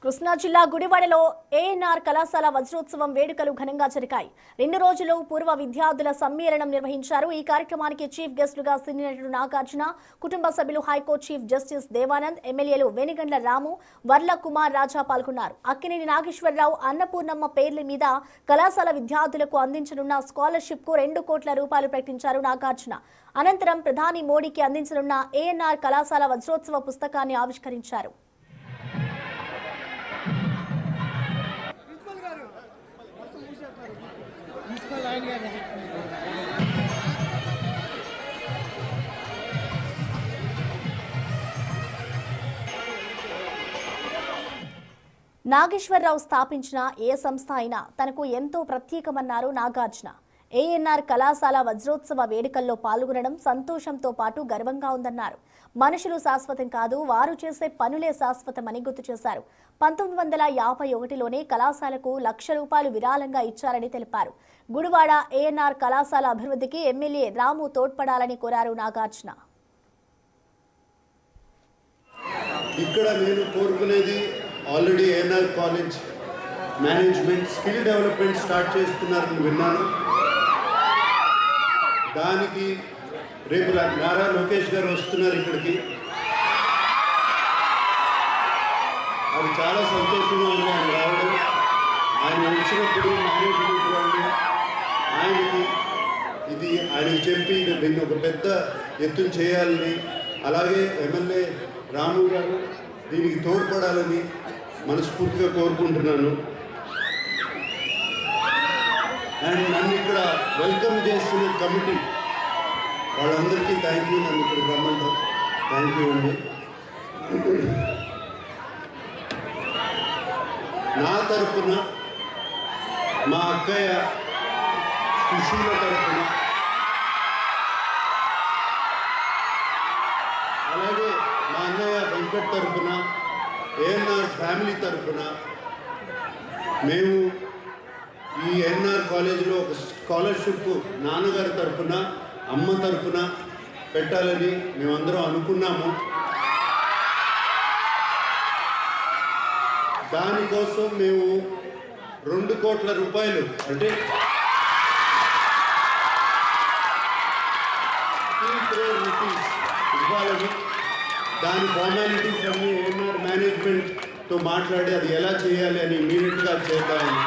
కృష్ణా జిల్లా గుడివాడలో ఏఎన్ఆర్ కళాశాల వజ్రోత్సవం వేడుకలు ఘనంగా జరిగాయి. 2 రోజులు పూర్వ విద్యార్థుల సమ్మేళనం నిర్వహించారు. ఈ కార్యక్రమానికి చీఫ్ గెస్టులుగా సినీ నటుడు నాగార్జున, కుటుంబ సభ్యులు హైకోర్టు చీఫ్ జస్టిస్ దేవానంద్, ఎమ్మెల్యేలు వెనిగండ్ల రాము, వర్ల కుమార్ రాజా పాల్గొన్నారు. అక్కినేని నాగేశ్వరరావు, అన్నపూర్ణమ్మ పేర్ల మీద కళాశాల విద్యార్థులకు అందించనున్న స్కాలర్షిప్ కు 2 కోట్ల రూపాయలు ప్రకటించారు నాగార్జున. అనంతరం ప్రధాని మోడీకి అందించనున్న ఏఎన్ఆర్ కళాశాల వజ్రోత్సవ పుస్తకాన్ని ఆవిష్కరించారు. నాగేశ్వరరావు స్థాపించిన ఏ సంస్థ అయినా తనకు ఎంతో ప్రత్యేకమన్నారు నాగార్జున. ఏఎన్ఆర్ కళాశాల వజ్రోత్సవ వేడుకల్లో పాల్గొనడం సంతోషంతో పాటు గర్వంగా ఉందన్నారు. మనుషులు శాశ్వతం కాదు, వారు చేసే పనులే శాశ్వతమని గుర్తు చేశారు. 1951లోనే కళాశాలకు ₹1,00,000 విరాళంగా ఇచ్చారని తెలిపారు. గుడివాడ ఏఎన్ఆర్ కళాశాల అభివృద్ధికి ఎమ్మెల్యే రాము తోడ్పడాలని కోరారు నాగార్జున. ఇక్కడ నేను కోరుకునేది already ANR college management skill development start చేస్తున్నారని విన్నాను. దానికి రేపు నారా లోకేష్ గారు వస్తున్నారు ఇక్కడికి. అది చాలా సంతోషంగా ఉంది ఆయన రావడం. ఆయన వచ్చినప్పుడు మేనేజ్మెంట్ వాళ్ళు ఆయనకి ఆయనకి చెప్పి దీన్ని ఒక పెద్ద ఎత్తున చేయాలని, అలాగే ఎమ్మెల్యే రాము గారు దీనికి తోడ్పడాలని మనస్ఫూర్తిగా కోరుకుంటున్నాను. అండ్ నన్ను ఇక్కడ వెల్కమ్ చేస్తున్న కమిటీ వాళ్ళందరికీ థ్యాంక్ యూ. నన్ను ఇక్కడ రమ్మంటారు, థ్యాంక్ యూ అండి. నా తరఫున, మా అక్కయ్య సుశీల తరఫున, అలాగే మా అన్నయ్య వెంకట్ తరఫున, ఏఎన్ఆర్ ఫ్యామిలీ తరఫున మేము ఈ ఏఎన్ఆర్ కాలేజీలో ఒక స్కాలర్షిప్ నాన్నగారి తరఫున, అమ్మ తరఫున పెట్టాలని మేమందరం అనుకున్నాము. దానికోసం మేము 2 కోట్ల రూపాయలు అంటే 3 crore rupees ఇవ్వాలని, దాని ఫార్మాలిటీస్ అన్ని ఏఎన్ఆర్ మేనేజ్మెంట్తో మాట్లాడి అది ఎలా చేయాలి అని ఇమీడియట్గా చేద్దామని